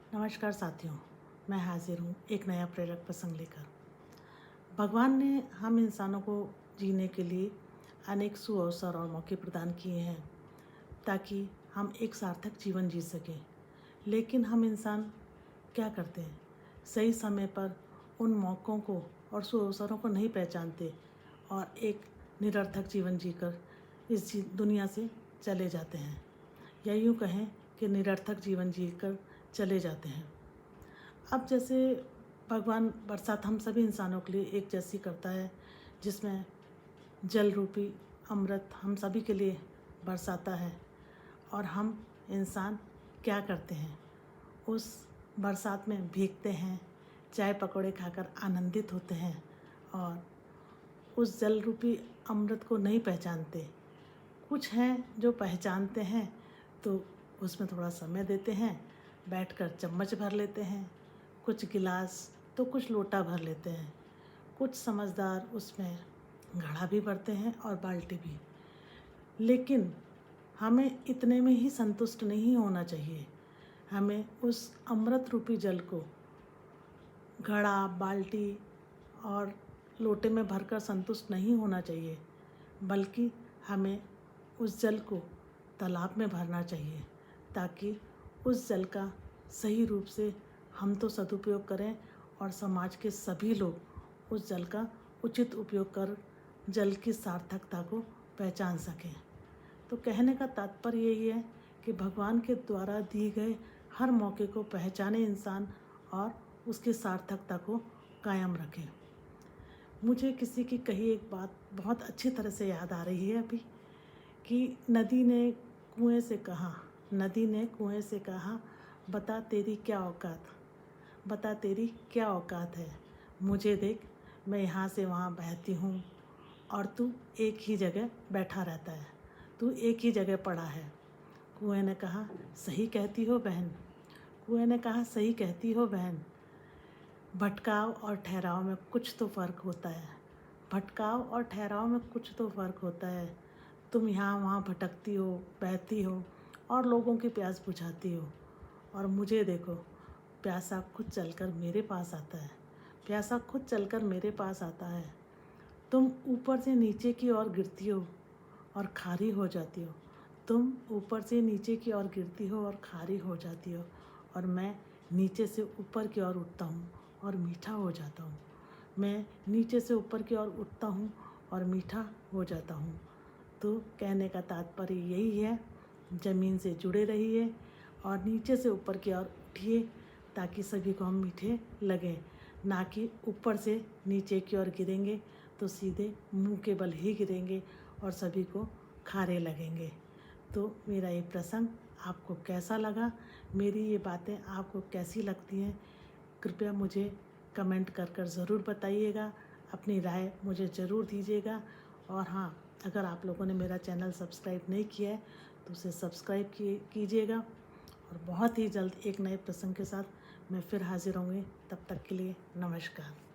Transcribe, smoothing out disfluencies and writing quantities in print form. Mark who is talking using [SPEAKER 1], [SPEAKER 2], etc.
[SPEAKER 1] नमस्कार साथियों, मैं हाजिर हूँ एक नया प्रेरक प्रसंग लेकर। भगवान ने हम इंसानों को जीने के लिए अनेक सुअवसर और मौके प्रदान किए हैं ताकि हम एक सार्थक जीवन जी सकें। लेकिन हम इंसान क्या करते हैं, सही समय पर उन मौक़ों को और सुअवसरों को नहीं पहचानते और एक निरर्थक जीवन जीकर इस दुनिया से चले जाते हैं, या यूँ कहें कि निरर्थक जीवन जीकर चले जाते हैं। अब जैसे भगवान बरसात हम सभी इंसानों के लिए एक जैसी करता है, जिसमें जल रूपी अमृत हम सभी के लिए बरसाता है, और हम इंसान क्या करते हैं, उस बरसात में भीगते हैं, चाय पकौड़े खाकर आनंदित होते हैं और उस जल रूपी अमृत को नहीं पहचानते। कुछ हैं जो पहचानते हैं तो उसमें थोड़ा समय देते हैं, बैठकर चम्मच भर लेते हैं, कुछ गिलास तो कुछ लोटा भर लेते हैं, कुछ समझदार उसमें घड़ा भी भरते हैं और बाल्टी भी। लेकिन हमें इतने में ही संतुष्ट नहीं होना चाहिए। हमें उस अमृत रूपी जल को घड़ा, बाल्टी और लोटे में भरकर संतुष्ट नहीं होना चाहिए, बल्कि हमें उस जल को तालाब में भरना चाहिए ताकि उस जल का सही रूप से हम तो सदुपयोग करें और समाज के सभी लोग उस जल का उचित उपयोग कर जल की सार्थकता को पहचान सकें। तो कहने का तात्पर्य यही है कि भगवान के द्वारा दिए गए हर मौके को पहचाने इंसान और उसकी सार्थकता को कायम रखें। मुझे किसी की कही एक बात बहुत अच्छी तरह से याद आ रही है अभी, कि नदी ने कुएं से कहा, बता तेरी क्या औकात, बता तेरी क्या औकात है। मुझे देख, मैं यहाँ से वहाँ बहती हूँ और तू एक ही जगह बैठा रहता है, तू एक ही जगह पड़ा है। कुएं ने कहा, सही कहती हो बहन। कुएं ने कहा, सही कहती हो बहन। भटकाव और ठहराव में कुछ तो फ़र्क होता है, भटकाव और ठहराव में कुछ तो फ़र्क होता है। तुम यहाँ वहाँ भटकती हो, बहती हो और लोगों की प्यास बुझाती हो, और मुझे देखो, प्यासा खुद चलकर मेरे पास आता है, प्यासा खुद चलकर मेरे पास आता है। तुम ऊपर से नीचे की ओर गिरती हो और खारी हो जाती हो, तुम ऊपर से नीचे की ओर गिरती हो और खारी हो जाती हो, और मैं नीचे से ऊपर की ओर उठता हूँ और मीठा हो जाता हूँ। मैं नीचे से ऊपर की ओर उठता हूँ और मीठा हो जाता हूँ। तो कहने का तात्पर्य यही है, ज़मीन से जुड़े रहिए और नीचे से ऊपर की ओर उठिए ताकि सभी को हम मीठे लगें, ना कि ऊपर से नीचे की ओर गिरेंगे तो सीधे मुंह के बल ही गिरेंगे और सभी को खारे लगेंगे। तो मेरा ये प्रसंग आपको कैसा लगा, मेरी ये बातें आपको कैसी लगती हैं, कृपया मुझे कमेंट कर ज़रूर बताइएगा, अपनी राय मुझे ज़रूर दीजिएगा। और हाँ, अगर आप लोगों ने मेरा चैनल सब्सक्राइब नहीं किया है तो उसे सब्सक्राइब कीजिएगा। और बहुत ही जल्द एक नए प्रसंग के साथ मैं फिर हाजिर होंगी। तब तक के लिए नमस्कार।